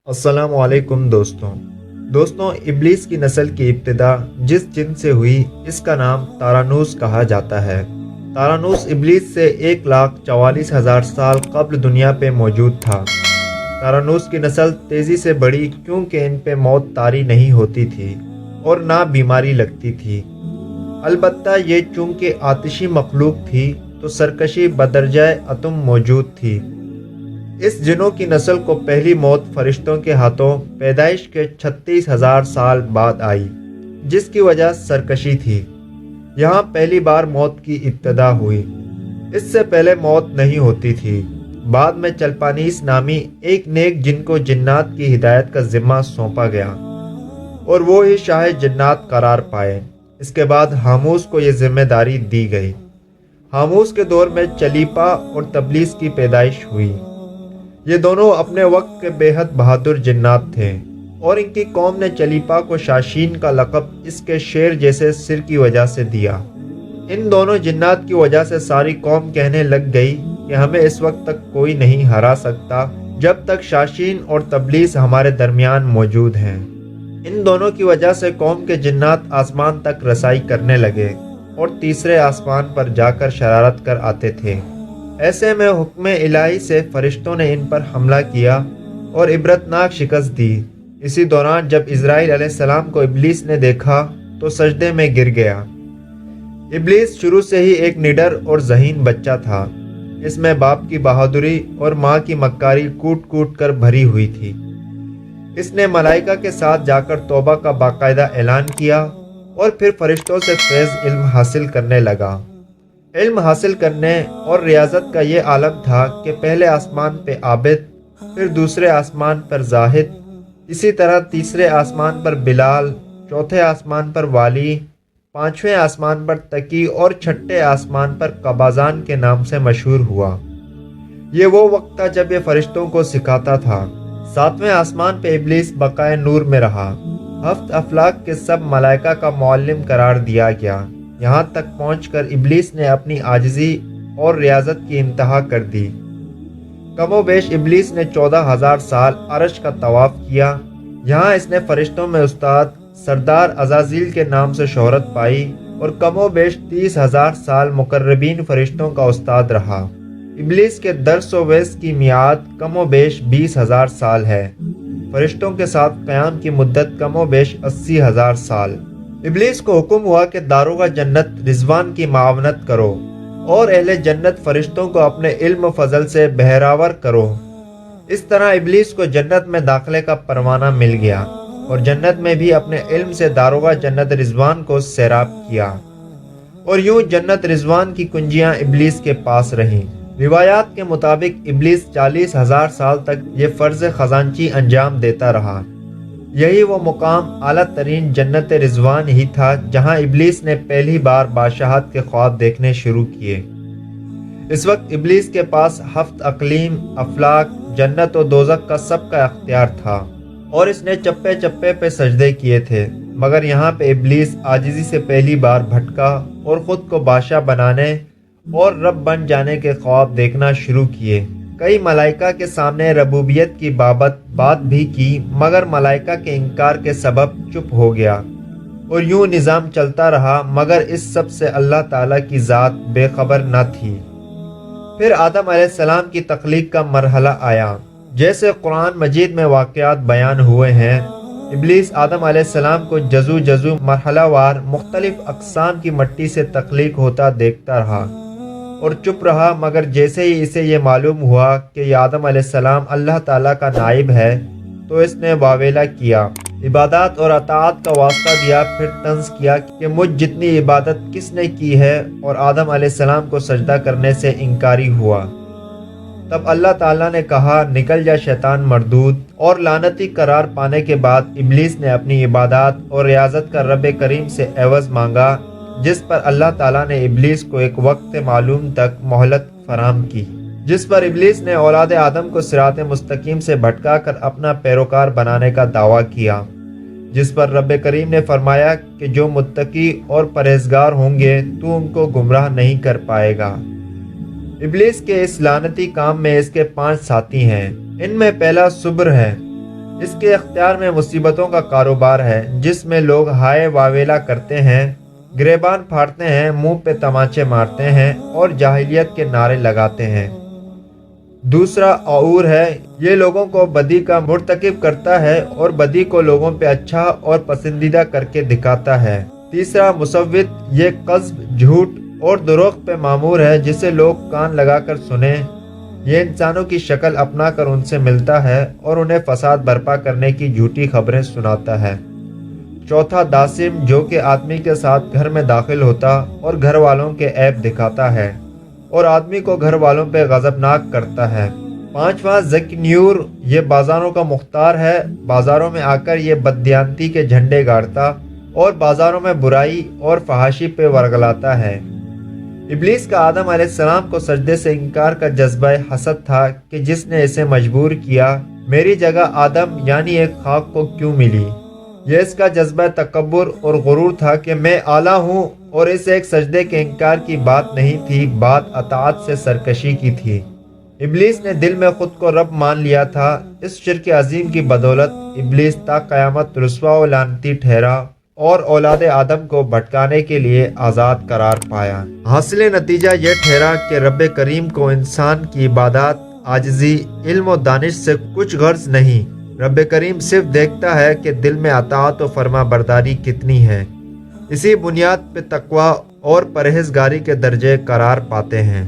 السلام علیکم دوستوں ابلیس کی نسل کی ابتدا جس جن سے ہوئی اس کا نام تارانوس کہا جاتا ہے۔ تارانوس ابلیس سے 1,44,000 سال قبل دنیا پہ موجود تھا۔ تارانوس کی نسل تیزی سے بڑھی کیونکہ ان پہ موت طاری نہیں ہوتی تھی اور نہ بیماری لگتی تھی۔ البتہ یہ چونکہ آتشی مخلوق تھی تو سرکشی بدرجہ اتم موجود تھی۔ اس جنوں کی نسل کو پہلی موت فرشتوں کے ہاتھوں پیدائش کے 36,000 سال بعد آئی، جس کی وجہ سرکشی تھی۔ یہاں پہلی بار موت کی ابتدا ہوئی۔ اس سے پہلے موت نہیں ہوتی تھی۔ بعد میں چلپانیس نامی ایک نیک جن کو جنات کی ہدایت کا ذمہ سونپا گیا اور وہ ہی شاہ جنات قرار پائے۔ اس کے بعد ہاموس کو یہ ذمہ داری دی گئی۔ ہاموس کے دور میں چلیپا اور تبلیس کی پیدائش ہوئی۔ یہ دونوں اپنے وقت کے بے حد بہادر جنات تھے اور ان کی قوم نے چلیپا کو شاشین کا لقب اس کے شیر جیسے سر کی وجہ سے دیا۔ ان دونوں جنات کی وجہ سے ساری قوم کہنے لگ گئی کہ ہمیں اس وقت تک کوئی نہیں ہرا سکتا جب تک شاشین اور تبلیس ہمارے درمیان موجود ہیں۔ ان دونوں کی وجہ سے قوم کے جنات آسمان تک رسائی کرنے لگے اور تیسرے آسمان پر جا کر شرارت کر آتے تھے۔ ایسے میں حکم الہی سے فرشتوں نے ان پر حملہ کیا اور عبرتناک شکست دی۔ اسی دوران جب اسرائیل علیہ السلام کو ابلیس نے دیکھا تو سجدے میں گر گیا۔ ابلیس شروع سے ہی ایک نڈر اور ذہین بچہ تھا۔ اس میں باپ کی بہادری اور ماں کی مکاری کوٹ کوٹ کر بھری ہوئی تھی۔ اس نے ملائکہ کے ساتھ جا کر توبہ کا باقاعدہ اعلان کیا اور پھر فرشتوں سے فیض علم حاصل کرنے لگا۔ علم حاصل کرنے اور ریاضت کا یہ عالم تھا کہ پہلے آسمان پہ عابد، پھر دوسرے آسمان پر زاہد، اسی طرح تیسرے آسمان پر بلال، چوتھے آسمان پر والی، پانچویں آسمان پر تقی اور چھٹے آسمان پر قبازان کے نام سے مشہور ہوا۔ یہ وہ وقت تھا جب یہ فرشتوں کو سکھاتا تھا۔ ساتویں آسمان پہ ابلیس بقائے نور میں رہا۔ ہفت افلاک کے سب ملائکہ کا معلم قرار دیا گیا۔ یہاں تک پہنچ کر ابلیس نے اپنی عاجزی اور ریاضت کی انتہا کر دی۔ کم و بیش ابلیس نے 14,000 سال عرش کا طواف کیا۔ یہاں اس نے فرشتوں میں استاد سردار عزازیل کے نام سے شہرت پائی اور کم و بیش 30,000 سال مقربین فرشتوں کا استاد رہا۔ ابلیس کے درس و وعظ کی میعاد کم و بیش 20,000 سال ہے۔ فرشتوں کے ساتھ قیام کی مدت کم و بیش 80,000 سال۔ ابلیس کو حکم ہوا کہ داروغہ جنت رضوان کی معاونت کرو اور اہل جنت فرشتوں کو اپنے علم و فضل سے بہراور کرو۔ اس طرح ابلیس کو جنت میں داخلے کا پروانہ مل گیا اور جنت میں بھی اپنے علم سے داروغہ جنت رضوان کو سیراب کیا، اور یوں جنت رضوان کی کنجیاں ابلیس کے پاس رہیں۔ روایات کے مطابق ابلیس 40,000 سال تک یہ فرض خزانچی انجام دیتا رہا۔ یہی وہ مقام اعلیٰ ترین جنت رضوان ہی تھا جہاں ابلیس نے پہلی بار بادشاہت کے خواب دیکھنے شروع کیے۔ اس وقت ابلیس کے پاس 7 اقلیم، افلاک، جنت و دوزخ کا سب کا اختیار تھا اور اس نے چپے چپے پہ سجدے کیے تھے، مگر یہاں پہ ابلیس عاجزی سے پہلی بار بھٹکا اور خود کو بادشاہ بنانے اور رب بن جانے کے خواب دیکھنا شروع کیے۔ کئی ملائکہ کے سامنے ربوبیت کی بات بھی کی، مگر ملائکہ کے انکار کے سبب چپ ہو گیا اور یوں نظام چلتا رہا، مگر اس سب سے اللہ تعالیٰ کی ذات بے خبر نہ تھی۔ پھر آدم علیہ السلام کی تخلیق کا مرحلہ آیا۔ جیسے قرآن مجید میں واقعات بیان ہوئے ہیں، ابلیس آدم علیہ السلام کو جزو جزو مرحلہ وار مختلف اقسام کی مٹی سے تخلیق ہوتا دیکھتا رہا اور چپ رہا، مگر جیسے ہی اسے یہ معلوم ہوا کہ یہ آدم علیہ السلام اللہ تعالیٰ کا نائب ہے تو اس نے واویلا کیا، عبادات اور اطاعت کا واسطہ دیا، پھر طنز کیا کہ مجھ جتنی عبادت کس نے کی ہے، اور آدم علیہ السلام کو سجدہ کرنے سے انکاری ہوا۔ تب اللہ تعالیٰ نے کہا، نکل جا شیطان مردود، اور لعنتی قرار پانے کے بعد ابلیس نے اپنی عبادات اور ریاضت کا رب کریم سے عوض مانگا، جس پر اللہ تعالیٰ نے ابلیس کو ایک وقت معلوم تک مہلت فراہم کی، جس پر ابلیس نے اولاد آدم کو صراط مستقیم سے بھٹکا کر اپنا پیروکار بنانے کا دعویٰ کیا، جس پر رب کریم نے فرمایا کہ جو متقی اور پرہیزگار ہوں گے تو ان کو گمراہ نہیں کر پائے گا۔ ابلیس کے اس لعنتی کام میں اس کے 5 ساتھی ہیں۔ ان میں پہلا صبر ہے۔ اس کے اختیار میں مصیبتوں کا کاروبار ہے جس میں لوگ ہائے واویلا کرتے ہیں، گریبان پھاڑتے ہیں، منہ پہ تماچے مارتے ہیں اور جاہلیت کے نعرے لگاتے ہیں۔ دوسرا عور ہے، یہ لوگوں کو بدی کا مرتکب کرتا ہے اور بدی کو لوگوں پہ اچھا اور پسندیدہ کر کے دکھاتا ہے۔ تیسرا مصوت، یہ قذف، جھوٹ اور دروغ پہ معمور ہے جسے لوگ کان لگا کر سنیں۔ یہ انسانوں کی شکل اپنا کر ان سے ملتا ہے اور انہیں فساد برپا کرنے کی جھوٹی خبریں سناتا ہے۔ چوتھا داسم، جو کہ آدمی کے ساتھ گھر میں داخل ہوتا اور گھر والوں کے عیب دکھاتا ہے اور آدمی کو گھر والوں پہ غضبناک کرتا ہے۔ پانچواں ذکنیور، یہ بازاروں کا مختار ہے، بازاروں میں آ کر یہ بددیانتی کے جھنڈے گاڑتا اور بازاروں میں برائی اور فحاشی پہ ورگلاتا ہے۔ ابلیس کا آدم علیہ السلام کو سجدے سے انکار کا جذبہ حسد تھا کہ جس نے اسے مجبور کیا، میری جگہ آدم یعنی ایک خاک کو کیوں ملی۔ یہ اس کا جذبہ تکبر اور غرور تھا کہ میں اعلیٰ ہوں، اور اس ایک سجدے کے انکار کی بات نہیں تھی، بات اطاعت سے سرکشی کی تھی۔ ابلیس نے دل میں خود کو رب مان لیا تھا۔ اس شرک عظیم کی بدولت ابلیس تا قیامت رسوا و لعنتی ٹھہرا اور اولاد آدم کو بھٹکانے کے لیے آزاد قرار پایا۔ حاصل نتیجہ یہ ٹھہرا کہ رب کریم کو انسان کی عبادات، عاجزی، علم و دانش سے کچھ غرض نہیں۔ رب کریم صرف دیکھتا ہے کہ دل میں اطاعت و فرما برداری کتنی ہے۔ اسی بنیاد پہ تقویٰ اور پرہیزگاری کے درجے قرار پاتے ہیں۔